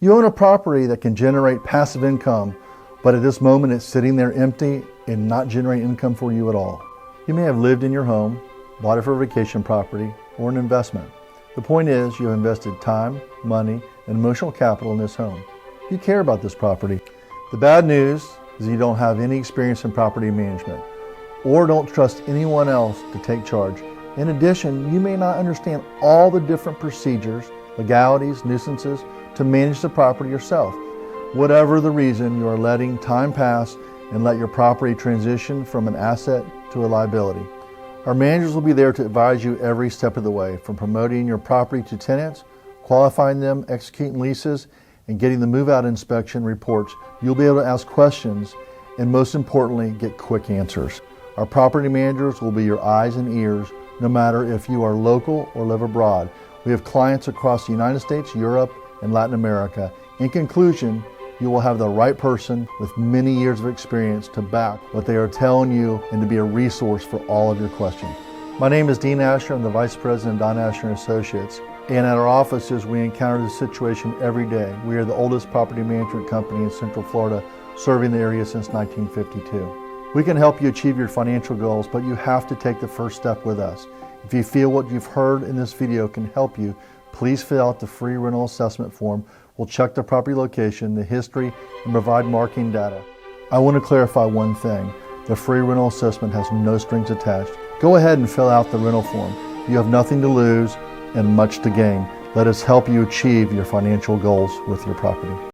You own a property that can generate passive income, but at this moment it's sitting there empty and not generating income for you at all. You may have lived in your home, bought it for a vacation property, or an investment. The point is, you have invested time, money, and emotional capital in this home. You care about this property. The bad news is you don't have any experience in property management, or don't trust anyone else to take charge. In addition, you may not understand all the different procedures, legalities, nuisances to manage the property yourself. Whatever the reason, you are letting time pass and let your property transition from an asset to a liability. Our managers will be there to advise you every step of the way, from promoting your property to tenants, qualifying them, executing leases, and getting the move-out inspection reports. You'll be able to ask questions and, most importantly, get quick answers. Our property managers will be your eyes and ears, no matter if you are local or live abroad. We have clients across the United States, Europe, and Latin America. In conclusion, you will have the right person with many years of experience to back what they are telling you and to be a resource for all of your questions. My name is Dean Asher. I'm the Vice President of Don Asher & Associates. And at our offices, we encounter this situation every day. We are the oldest property management company in Central Florida, serving the area since 1952. We can help you achieve your financial goals, but you have to take the first step with us. If you feel what you've heard in this video can help you, please fill out the free rental assessment form. We'll check the property location, the history, and provide marketing data. I want to clarify one thing. The free rental assessment has no strings attached. Go ahead and fill out the rental form. You have nothing to lose and much to gain. Let us help you achieve your financial goals with your property.